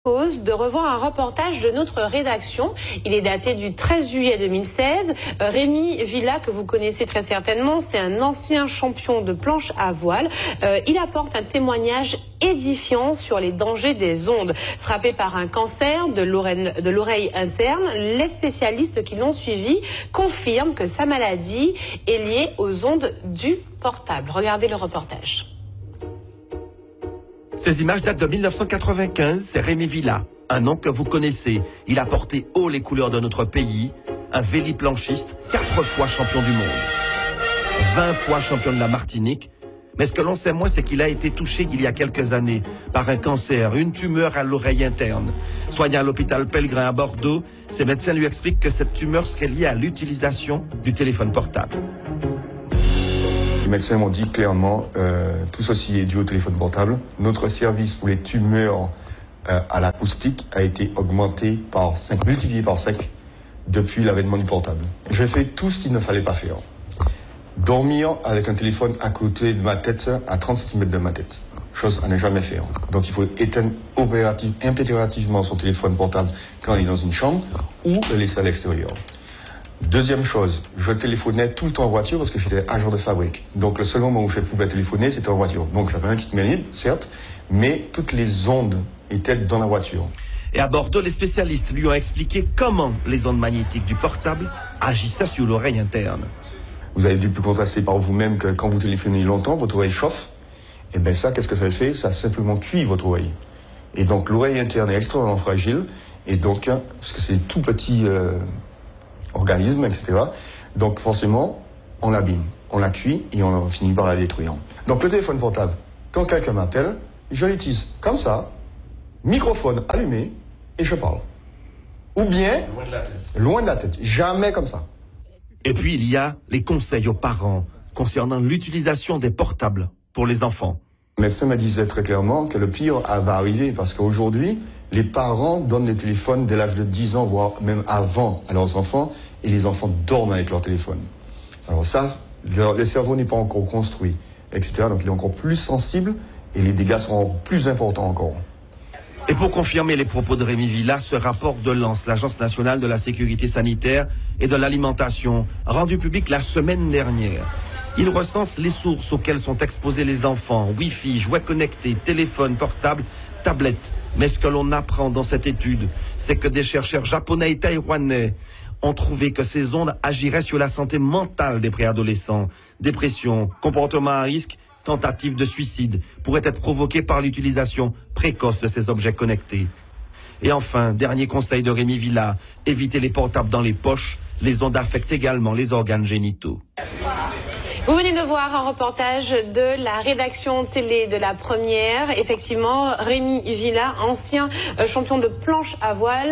De revoir un reportage de notre rédaction. Il est daté du 13 juillet 2016. Rémi Villa, que vous connaissez très certainement, c'est un ancien champion de planche à voile. Il apporte un témoignage édifiant sur les dangers des ondes. Frappé par un cancer de l'oreille interne, les spécialistes qui l'ont suivi confirment que sa maladie est liée aux ondes du portable. Regardez le reportage. Ces images datent de 1995, c'est Rémi Villa, un nom que vous connaissez. Il a porté haut les couleurs de notre pays, un véliplanchiste, 4 fois champion du monde, 20 fois champion de la Martinique. Mais ce que l'on sait moins, c'est qu'il a été touché il y a quelques années par un cancer, une tumeur à l'oreille interne. Soigné à l'hôpital Pellegrin à Bordeaux, ses médecins lui expliquent que cette tumeur serait liée à l'utilisation du téléphone portable. Les médecins m'ont dit clairement, tout ceci est dû au téléphone portable. Notre service pour les tumeurs à l'acoustique a été augmenté par 5, multiplié par 5 depuis l'avènement du portable. J'ai fait tout ce qu'il ne fallait pas faire. Dormir avec un téléphone à côté de ma tête, à 30 cm de ma tête. Chose à ne jamais faire. Donc il faut éteindre impérativement son téléphone portable quand il est dans une chambre ou le laisser à l'extérieur. Deuxième chose, je téléphonais tout le temps en voiture parce que j'étais agent de fabrique. Donc le seul moment où je pouvais téléphoner, c'était en voiture. Donc j'avais un kit main libre, certes, mais toutes les ondes étaient dans la voiture. Et à Bordeaux, les spécialistes lui ont expliqué comment les ondes magnétiques du portable agissaient sur l'oreille interne. Vous avez dû plus constater par vous-même que quand vous téléphonez longtemps, votre oreille chauffe. Et bien ça, qu'est-ce que ça fait? Ça simplement cuit votre oreille. Et donc l'oreille interne est extrêmement fragile. Et donc, parce que c'est tout petit organisme, etc. Donc forcément, on l'abîme, on la cuit et on finit par la détruire. Donc le téléphone portable, quand quelqu'un m'appelle, je l'utilise comme ça, microphone allumé, et je parle. Ou bien, loin de la tête, jamais comme ça. Et puis il y a les conseils aux parents concernant l'utilisation des portables pour les enfants. Le médecin me disait très clairement que le pire va arriver parce qu'aujourd'hui, les parents donnent des téléphones dès l'âge de 10 ans, voire même avant à leurs enfants, et les enfants dorment avec leur téléphone. Alors ça, le cerveau n'est pas encore construit, etc. Donc il est encore plus sensible et les dégâts seront plus importants encore. Et pour confirmer les propos de Rémi Villa, ce rapport de l'ANS, l'Agence nationale de la sécurité sanitaire et de l'alimentation, rendu public la semaine dernière. Il recense les sources auxquelles sont exposés les enfants, Wi-Fi, jouets connectés, téléphones portables, tablettes. Mais ce que l'on apprend dans cette étude, c'est que des chercheurs japonais et taïwanais ont trouvé que ces ondes agiraient sur la santé mentale des préadolescents. Dépression, comportement à risque, tentative de suicide pourraient être provoquées par l'utilisation précoce de ces objets connectés. Et enfin, dernier conseil de Rémi Villa, évitez les portables dans les poches. Les ondes affectent également les organes génitaux. Vous venez de voir un reportage de la rédaction télé de la Première. Effectivement, Rémi Villa, ancien champion de planche à voile.